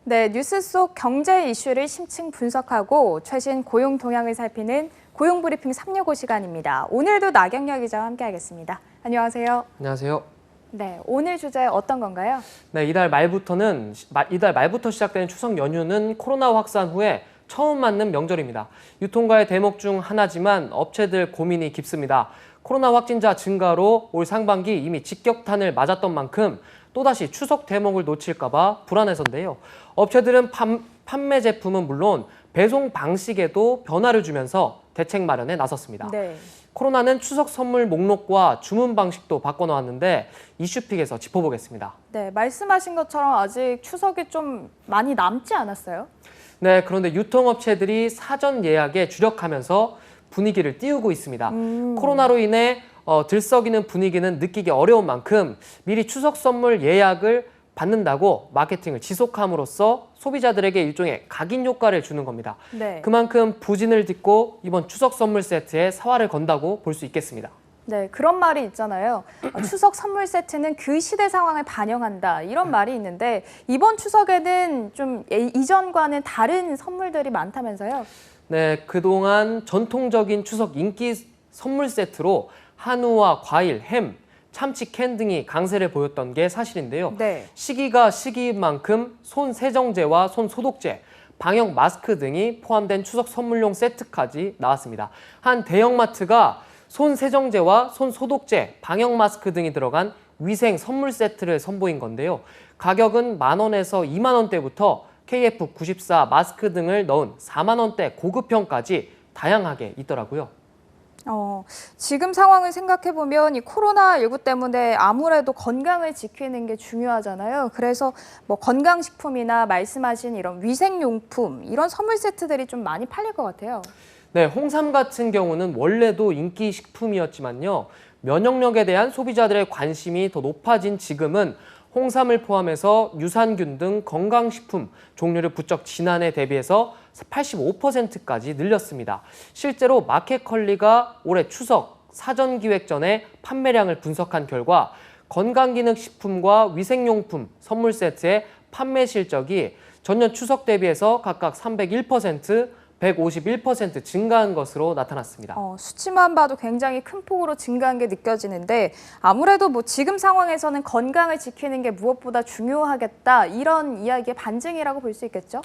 네, 뉴스 속 경제 이슈를 심층 분석하고 최신 고용 동향을 살피는 고용브리핑 365 시간입니다. 오늘도 나경려 기자와 함께하겠습니다. 안녕하세요. 안녕하세요. 네, 오늘 주제 어떤 건가요? 네, 이달 말부터 시작되는 추석 연휴는 코로나 확산 후에 처음 맞는 명절입니다. 유통가의 대목 중 하나지만 업체들 고민이 깊습니다. 코로나 확진자 증가로 올 상반기 이미 직격탄을 맞았던 만큼 또다시 추석 대목을 놓칠까 봐 불안해서인데요. 업체들은 판매 제품은 물론 배송 방식에도 변화를 주면서 대책 마련에 나섰습니다. 네. 코로나는 추석 선물 목록과 주문 방식도 바꿔놓았는데 이슈픽에서 짚어보겠습니다. 네, 말씀하신 것처럼 아직 추석이 좀 많이 남지 않았어요? 네, 그런데 유통업체들이 사전 예약에 주력하면서 분위기를 띄우고 있습니다. 코로나로 인해 들썩이는 분위기는 느끼기 어려운 만큼 미리 추석 선물 예약을 받는다고 마케팅을 지속함으로써 소비자들에게 일종의 각인 효과를 주는 겁니다. 네. 그만큼 부진을 딛고 이번 추석 선물 세트에 사활을 건다고 볼 수 있겠습니다. 네, 그런 말이 있잖아요. 추석 선물 세트는 그 시대 상황을 반영한다. 이런 말이 있는데 이번 추석에는 좀 이전과는 다른 선물들이 많다면서요? 네, 그동안 전통적인 추석 인기 선물 세트로 한우와 과일, 햄, 참치 캔 등이 강세를 보였던 게 사실인데요. 네. 시기가 시기인 만큼 손 세정제와 손 소독제, 방역 마스크 등이 포함된 추석 선물용 세트까지 나왔습니다. 한 대형마트가 손 세정제와 손 소독제, 방역 마스크 등이 들어간 위생 선물 세트를 선보인 건데요. 가격은 10,000원에서 20,000원대부터 KF94 마스크 등을 넣은 40,000원대 고급형까지 다양하게 있더라고요. 지금 상황을 생각해보면 이 코로나19 때문에 아무래도 건강을 지키는 게 중요하잖아요. 그래서 뭐 건강식품이나 말씀하신 이런 위생용품, 이런 선물 세트들이 좀 많이 팔릴 것 같아요. 네, 홍삼 같은 경우는 원래도 인기 식품이었지만요. 면역력에 대한 소비자들의 관심이 더 높아진 지금은 홍삼을 포함해서 유산균 등 건강식품 종류를 부쩍 지난해 대비해서 85%까지 늘렸습니다. 실제로 마켓컬리가 올해 추석 사전기획 전에 판매량을 분석한 결과 건강기능식품과 위생용품 선물 세트의 판매 실적이 전년 추석 대비해서 각각 301%, 151% 증가한 것으로 나타났습니다. 수치만 봐도 굉장히 큰 폭으로 증가한 게 느껴지는데 아무래도 뭐 지금 상황에서는 건강을 지키는 게 무엇보다 중요하겠다 이런 이야기의 반증이라고 볼 수 있겠죠?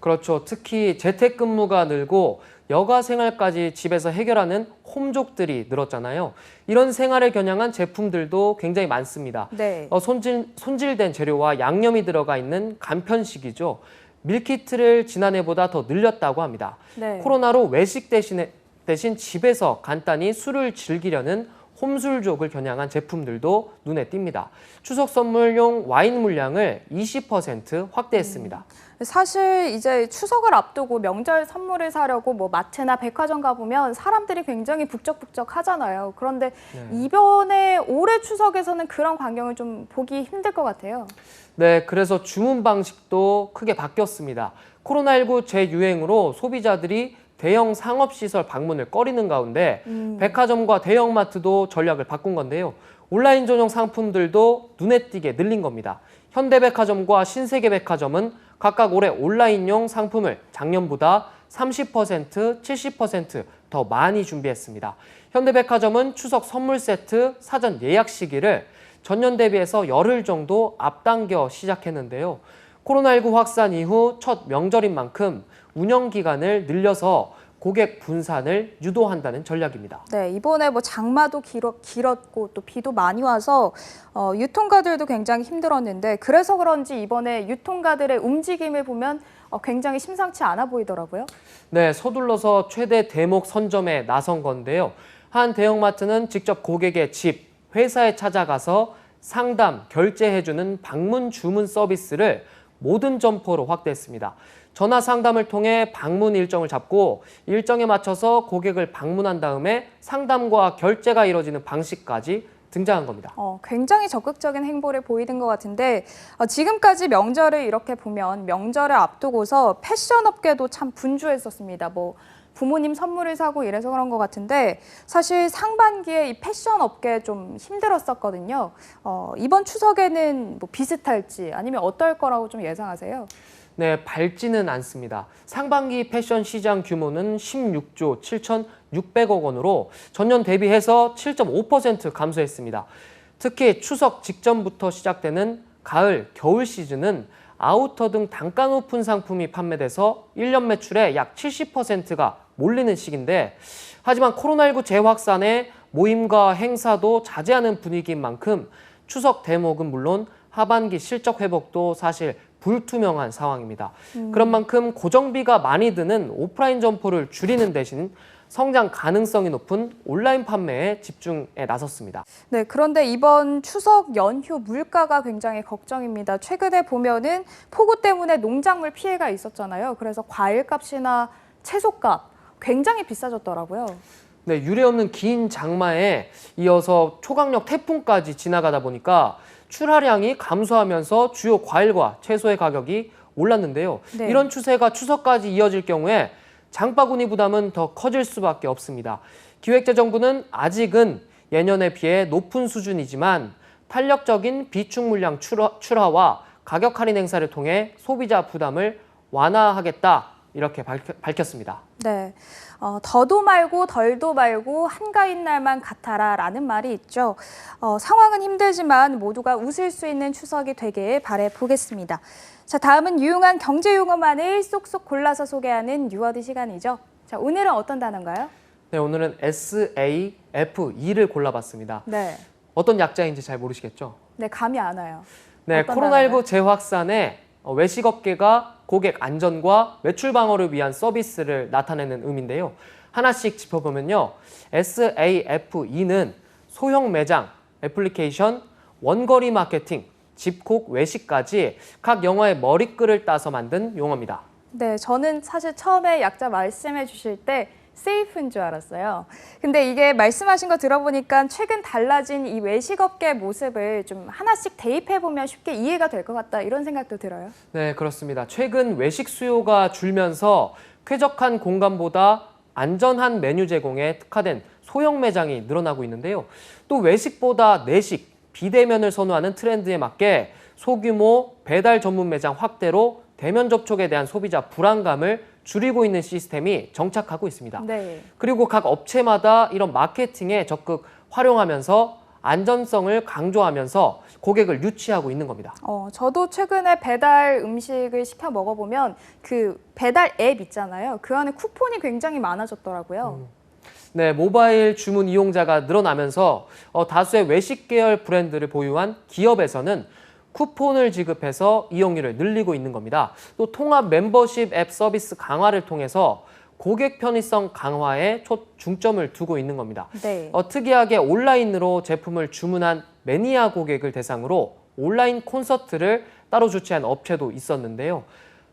그렇죠. 특히 재택근무가 늘고 여가 생활까지 집에서 해결하는 홈족들이 늘었잖아요. 이런 생활을 겨냥한 제품들도 굉장히 많습니다. 네. 손질된 재료와 양념이 들어가 있는 간편식이죠. 밀키트를 지난해보다 더 늘렸다고 합니다. 네. 코로나로 외식 대신 집에서 간단히 술을 즐기려는 홈술족을 겨냥한 제품들도 눈에 띕니다. 추석 선물용 와인 물량을 20% 확대했습니다. 사실 이제 추석을 앞두고 명절 선물을 사려고 뭐 마트나 백화점 가보면 사람들이 굉장히 북적북적 하잖아요. 그런데 이번에 올해 추석에서는 그런 광경을 좀 보기 힘들 것 같아요. 네, 그래서 주문 방식도 크게 바뀌었습니다. 코로나19 재유행으로 소비자들이 대형 상업시설 방문을 꺼리는 가운데 백화점과 대형마트도 전략을 바꾼 건데요. 온라인 전용 상품들도 눈에 띄게 늘린 겁니다. 현대백화점과 신세계백화점은 각각 올해 온라인용 상품을 작년보다 30%, 70% 더 많이 준비했습니다. 현대백화점은 추석 선물 세트 사전 예약 시기를 전년 대비해서 열흘 정도 앞당겨 시작했는데요. 코로나19 확산 이후 첫 명절인 만큼 운영 기간을 늘려서 고객 분산을 유도한다는 전략입니다. 네, 이번에 뭐 장마도 길었고 또 비도 많이 와서 유통가들도 굉장히 힘들었는데 그래서 그런지 이번에 유통가들의 움직임을 보면 굉장히 심상치 않아 보이더라고요. 네, 서둘러서 최대 대목 선점에 나선 건데요. 한 대형마트는 직접 고객의 집, 회사에 찾아가서 상담, 결제해주는 방문 주문 서비스를 모든 점포로 확대했습니다. 전화 상담을 통해 방문 일정을 잡고 일정에 맞춰서 고객을 방문한 다음에 상담과 결제가 이뤄지는 방식까지 등장한 겁니다. 굉장히 적극적인 행보를 보이는 것 같은데 지금까지 명절을 이렇게 보면 명절을 앞두고서 패션 업계도 참 분주했었습니다. 뭐 부모님 선물을 사고 이래서 그런 것 같은데 사실 상반기에 이 패션 업계 좀 힘들었었거든요. 이번 추석에는 뭐 비슷할지 아니면 어떨 거라고 좀 예상하세요? 네, 밝지는 않습니다. 상반기 패션 시장 규모는 16조 7,600억 원으로 전년 대비해서 7.5% 감소했습니다. 특히 추석 직전부터 시작되는 가을, 겨울 시즌은 아우터 등 단가 높은 상품이 판매돼서 1년 매출의 약 70%가 몰리는 시기인데, 하지만 코로나19 재확산에 모임과 행사도 자제하는 분위기인 만큼 추석 대목은 물론 하반기 실적 회복도 사실 불투명한 상황입니다. 그런 만큼 고정비가 많이 드는 오프라인 점포를 줄이는 대신 성장 가능성이 높은 온라인 판매에 집중에 나섰습니다. 네, 그런데 이번 추석 연휴 물가가 굉장히 걱정입니다. 최근에 보면은 폭우 때문에 농작물 피해가 있었잖아요. 그래서 과일값이나 채소값 굉장히 비싸졌더라고요. 네, 유례없는 긴 장마에 이어서 초강력 태풍까지 지나가다 보니까 출하량이 감소하면서 주요 과일과 채소의 가격이 올랐는데요. 네. 이런 추세가 추석까지 이어질 경우에 장바구니 부담은 더 커질 수밖에 없습니다. 기획재정부는 아직은 예년에 비해 높은 수준이지만 탄력적인 비축 물량 출하와 가격 할인 행사를 통해 소비자 부담을 완화하겠다, 이렇게 밝혔습니다. 네, 더도 말고 덜도 말고 한가인 날만 같아라 라는 말이 있죠. 상황은 힘들지만 모두가 웃을 수 있는 추석이 되길 바라보겠습니다. 자, 다음은 유용한 경제 용어만을 쏙쏙 골라서 소개하는 유어드 시간이죠. 자, 오늘은 어떤 단어인가요? 네, 오늘은 SAFE를 골라봤습니다. 네, 어떤 약자인지 잘 모르시겠죠? 네, 감이 안 와요. 네, 어떤 코로나19 단어인가요? 재확산에 외식업계가 고객 안전과 매출 방어를 위한 서비스를 나타내는 의미인데요. 하나씩 짚어보면요. SAFE는 소형 매장, 애플리케이션, 원거리 마케팅, 집콕, 외식까지 각 영화의 머리글을 따서 만든 용어입니다. 네, 저는 사실 처음에 약자 말씀해 주실 때 세이프인 줄 알았어요. 근데 이게 말씀하신 거 들어보니까 최근 달라진 이 외식업계 모습을 좀 하나씩 대입해보면 쉽게 이해가 될 것 같다, 이런 생각도 들어요. 네, 그렇습니다. 최근 외식 수요가 줄면서 쾌적한 공간보다 안전한 메뉴 제공에 특화된 소형 매장이 늘어나고 있는데요. 또 외식보다 내식, 비대면을 선호하는 트렌드에 맞게 소규모 배달 전문 매장 확대로 대면 접촉에 대한 소비자 불안감을 줄이고 있는 시스템이 정착하고 있습니다. 네. 그리고 각 업체마다 이런 마케팅에 적극 활용하면서 안전성을 강조하면서 고객을 유치하고 있는 겁니다. 저도 최근에 배달 음식을 시켜 먹어보면 그 배달 앱 있잖아요. 그 안에 쿠폰이 굉장히 많아졌더라고요. 네, 모바일 주문 이용자가 늘어나면서 다수의 외식 계열 브랜드를 보유한 기업에서는 쿠폰을 지급해서 이용률을 늘리고 있는 겁니다. 또 통합 멤버십 앱 서비스 강화를 통해서 고객 편의성 강화에 중점을 두고 있는 겁니다. 네. 특이하게 온라인으로 제품을 주문한 매니아 고객을 대상으로 온라인 콘서트를 따로 주최한 업체도 있었는데요.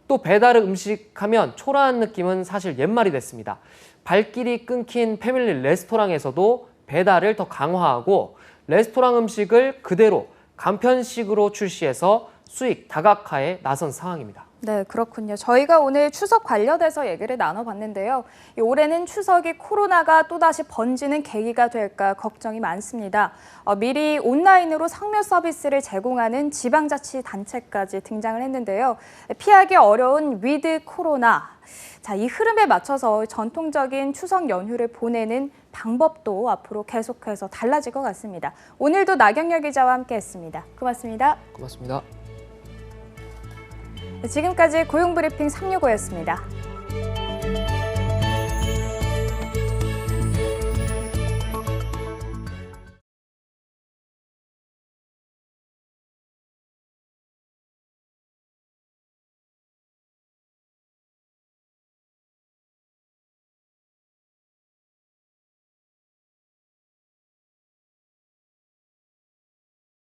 또 배달 음식 하면 초라한 느낌은 사실 옛말이 됐습니다. 발길이 끊긴 패밀리 레스토랑에서도 배달을 더 강화하고 레스토랑 음식을 그대로 간편식으로 출시해서 수익 다각화에 나선 상황입니다. 네, 그렇군요. 저희가 오늘 추석 관련해서 얘기를 나눠봤는데요. 올해는 추석이 코로나가 또다시 번지는 계기가 될까 걱정이 많습니다. 미리 온라인으로 성묘 서비스를 제공하는 지방자치단체까지 등장을 했는데요. 피하기 어려운 위드 코로나. 자, 이 흐름에 맞춰서 전통적인 추석 연휴를 보내는 방법도 앞으로 계속해서 달라질 것 같습니다. 오늘도 나경열 기자와 함께했습니다. 고맙습니다. 고맙습니다. 지금까지 고용브리핑 365였습니다.